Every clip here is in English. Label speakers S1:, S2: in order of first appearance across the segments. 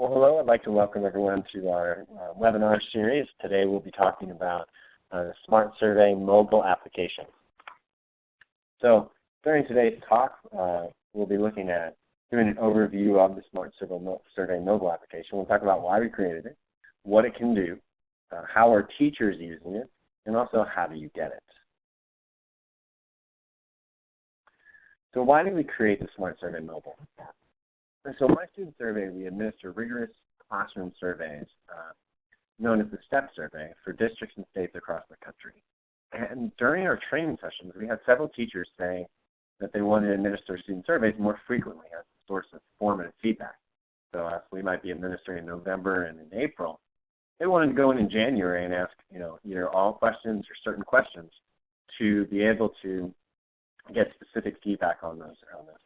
S1: Well, hello. I'd like to welcome everyone to our webinar series. Today we'll be talking about the SmartSurvey mobile application. So during today's talk, we'll be looking at doing an overview of the SmartSurvey mobile application. We'll talk about why we created it, what it can do, how are teachers using it, and also how do you get it. So why did we create the SmartSurvey mobile? So in my student survey, we administer rigorous classroom surveys known as the STEP survey for districts and states across the country. And during our training sessions, we had several teachers say that they wanted to administer student surveys more frequently as a source of formative feedback. So we might be administering in November and in April. They wanted to go in January and ask, either all questions or certain questions to be able to get specific feedback on those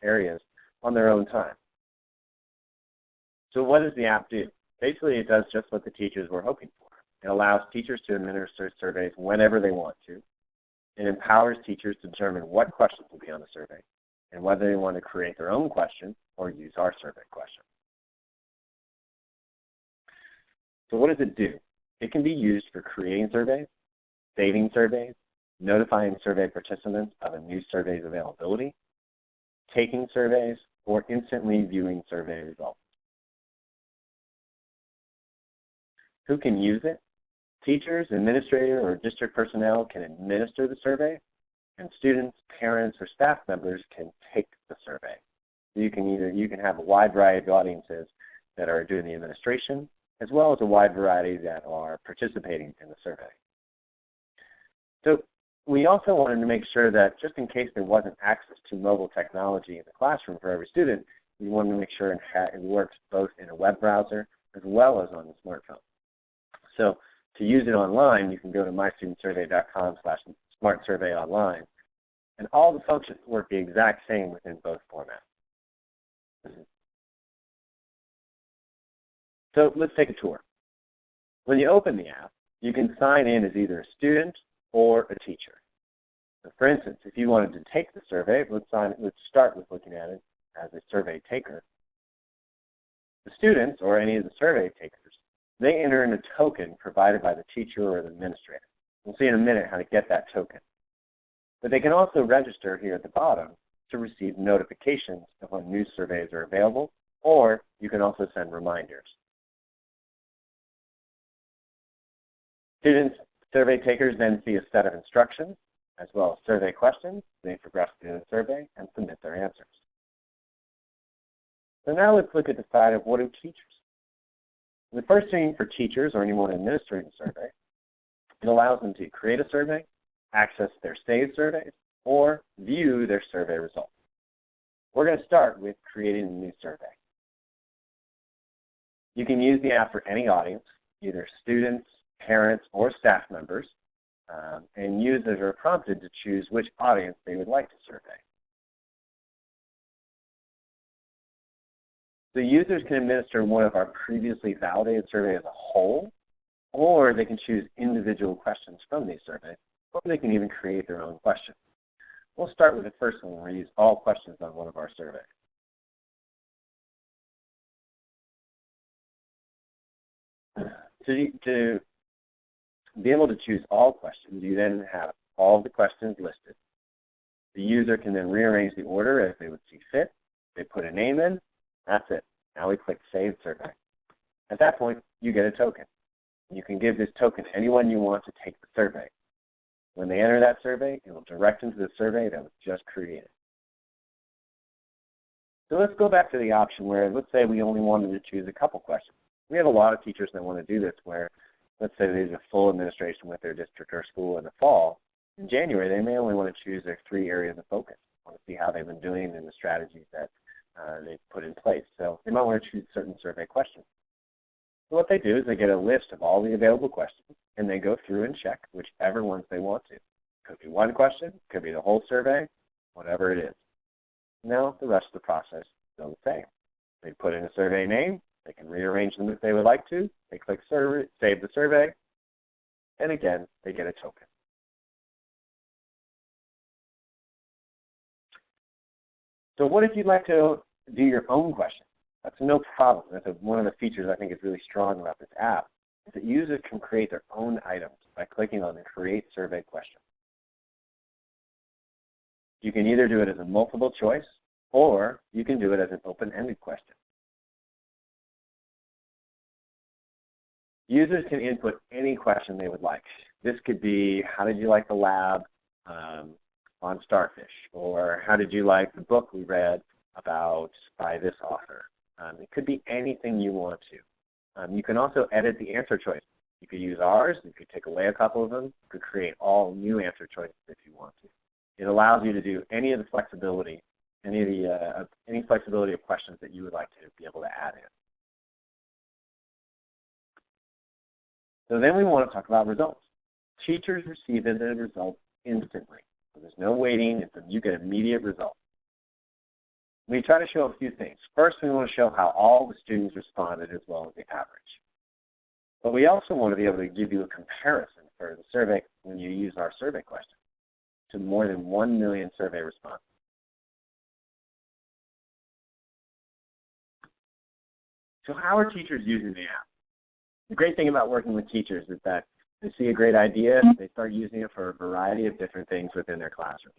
S1: areas on their own time. So what does the app do? Basically, it does just what the teachers were hoping for. It allows teachers to administer surveys whenever they want to. It empowers teachers to determine what questions will be on the survey and whether they want to create their own question or use our survey question. So what does it do? It can be used for creating surveys, saving surveys, notifying survey participants of a new survey's availability, taking surveys, or instantly viewing survey results. Who can use it? Teachers, administrators, or district personnel can administer the survey, and students, parents, or staff members can take the survey. So you can have a wide variety of audiences that are doing the administration, as well as a wide variety that are participating in the survey. So we also wanted to make sure that just in case there wasn't access to mobile technology in the classroom for every student, we wanted to make sure it works both in a web browser as well as on the smartphone. So to use it online, you can go to mystudentsurvey.com/smartsurveyonline, and all the functions work the exact same within both formats. So let's take a tour. When you open the app, you can sign in as either a student or a teacher. So for instance, if you wanted to take the survey, let's start with looking at it as a survey taker. The students, or any of the survey takers, they enter in a token provided by the teacher or the administrator. We'll see in a minute how to get that token. But they can also register here at the bottom to receive notifications of when new surveys are available, or you can also send reminders. Students, survey takers then see a set of instructions, as well as survey questions. They progress through the survey and submit their answers. So now let's look at the side of what do teachers. The first thing for teachers or anyone administering the survey, it allows them to create a survey, access their saved surveys, or view their survey results. We're going to start with creating a new survey. You can use the app for any audience, either students, parents, or staff members, and users are prompted to choose which audience they would like to survey. The users can administer one of our previously validated surveys as a whole, or they can choose individual questions from these surveys, or they can even create their own question. We'll start with the first one where we use all questions on one of our surveys. To be able to choose all questions, you then have all the questions listed. The user can then rearrange the order as they would see fit. They put a name in. That's it. Now we click Save Survey. At that point, you get a token. You can give this token to anyone you want to take the survey. When they enter that survey, it will direct them to the survey that was just created. So let's go back to the option where, let's say we only wanted to choose a couple questions. We have a lot of teachers that want to do this where, let's say they do a full administration with their district or school in the fall. In January, they may only want to choose their 3 areas of focus. Want to see how they've been doing and the strategies that they've put in place. So they might want to choose certain survey questions. So what they do is they get a list of all the available questions, and they go through and check whichever ones they want to. Could be one question, could be the whole survey, whatever it is. Now the rest of the process is the same. They put in a survey name. They can rearrange them if they would like to. They click Save the Survey, and again, they get a token. So what if you'd like to do your own question? That's no problem. That's one of the features I think is really strong about this app, is that users can create their own items by clicking on the Create Survey question. You can either do it as a multiple choice, or you can do it as an open-ended question. Users can input any question they would like. This could be, how did you like the lab on starfish? Or how did you like the book we read by this author? It could be anything you want to. You can also edit the answer choice. You could use ours. You could take away a couple of them. You could create all new answer choices if you want to. It allows you to do any of the flexibility, any flexibility of questions that you would like to be able to add in. So then we want to talk about results. Teachers receive the results instantly. So there's no waiting. You get immediate results. We try to show a few things. First, we want to show how all the students responded as well as the average. But we also want to be able to give you a comparison for the survey when you use our survey question to more than 1 million survey responses. So how are teachers using the app? The great thing about working with teachers is that they see a great idea, they start using it for a variety of different things within their classroom.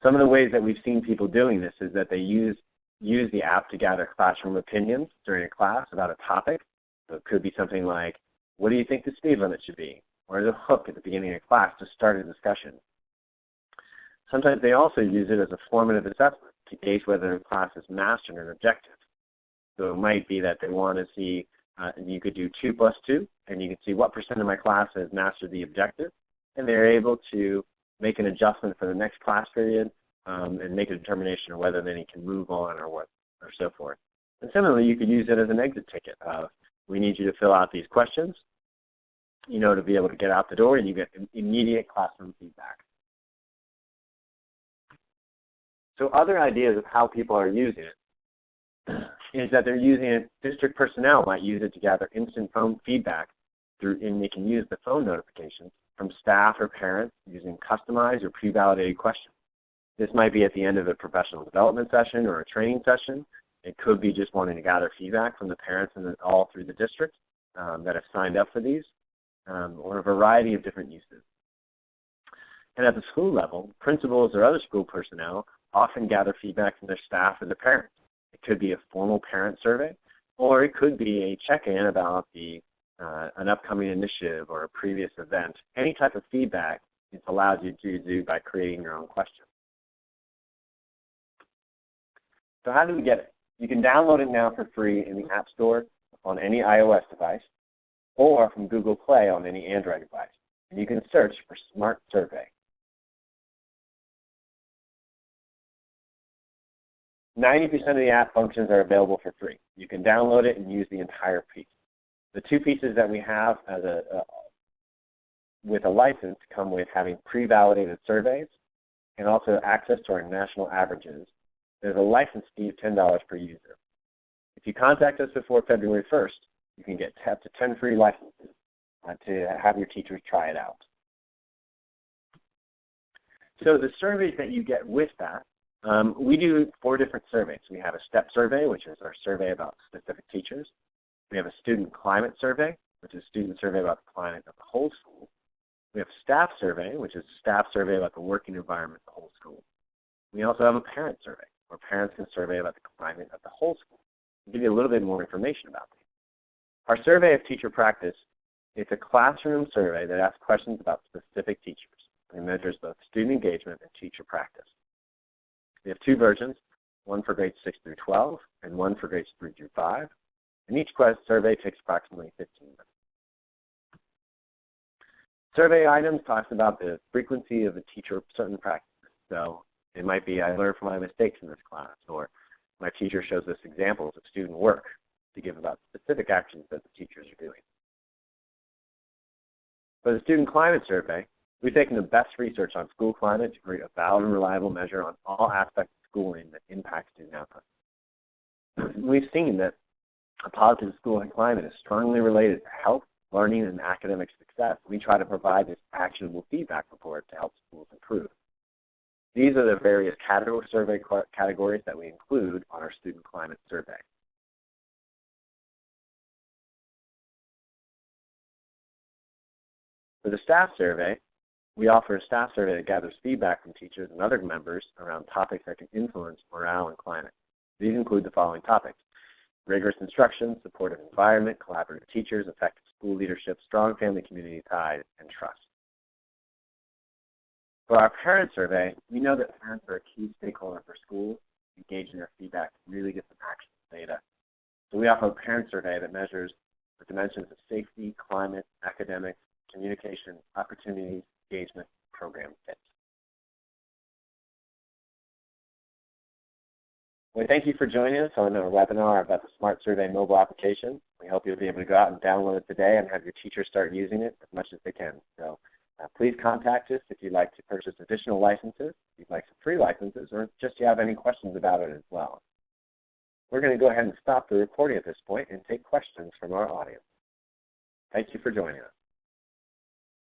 S1: Some of the ways that we've seen people doing this is that they use the app to gather classroom opinions during a class about a topic. So it could be something like, what do you think the speed limit should be? Or as a hook at the beginning of class to start a discussion. Sometimes they also use it as a formative assessment to gauge whether the class has mastered an objective. So it might be that they want to see, you could do 2 plus 2, and you can see what % of my class has mastered the objective, and they're able to make an adjustment for the next class period and make a determination of whether then he can move on or so forth. And similarly, you could use it as an exit ticket of, we need you to fill out these questions, to be able to get out the door, and you get immediate classroom feedback. So other ideas of how people are using it is that they're using it, district personnel might use it to gather instant phone feedback and they can use the phone notifications from staff or parents using customized or pre-validated questions. This might be at the end of a professional development session or a training session. It could be just wanting to gather feedback from the parents and all through the district that have signed up for these, or a variety of different uses. And at the school level, principals or other school personnel often gather feedback from their staff or their parents. It could be a formal parent survey, or it could be a check-in about an upcoming initiative or a previous event. Any type of feedback it allows you to do by creating your own question. So how do we get it? You can download it now for free in the App Store on any iOS device or from Google Play on any Android device. And you can search for SmartSurvey. 90% of the app functions are available for free. You can download it and use the entire piece. The 2 pieces that we have with a license come with having pre-validated surveys and also access to our national averages. There's a license fee of $10 per user. If you contact us before February 1st, you can get up to 10 free licenses to have your teachers try it out. So the surveys that you get with that, we do 4 different surveys. We have a STEP survey, which is our survey about specific teachers. We have a student climate survey, which is a student survey about the climate of the whole school. We have a staff survey, which is a staff survey about the working environment of the whole school. We also have a parent survey, where parents can survey about the climate of the whole school. I'll give you a little bit more information about these. Our survey of teacher practice, it's a classroom survey that asks questions about specific teachers and measures both student engagement and teacher practice. We have 2 versions, one for grades 6 through 12 and one for grades 3 through 5. And each survey takes approximately 15 minutes. Survey items talks about the frequency of a teacher certain practices. So it might be, I learned from my mistakes in this class, or my teacher shows us examples of student work to give about specific actions that the teachers are doing. For the student climate survey, we've taken the best research on school climate to create a valid and reliable measure on all aspects of schooling that impact student outcomes. We've seen that a positive school climate is strongly related to health, learning, and academic success. We try to provide this actionable feedback report to help schools improve. These are the various survey categories that we include on our student climate survey. For the staff survey, we offer a staff survey that gathers feedback from teachers and other members around topics that can influence morale and climate. These include the following topics: rigorous instruction, supportive environment, collaborative teachers, effective school leadership, strong family community ties, and trust. For our parent survey, we know that parents are a key stakeholder for schools. Engaging their feedback to really get some actionable data. So we offer a parent survey that measures the dimensions of safety, climate, academics, communication, opportunities, engagement, program fit. Well, thank you for joining us on our webinar about the SmartSurvey mobile application. We hope you'll be able to go out and download it today and have your teachers start using it as much as they can. So please contact us if you'd like to purchase additional licenses, if you'd like some free licenses, or just if you have any questions about it as well. We're going to go ahead and stop the recording at this point and take questions from our audience. Thank you for joining us.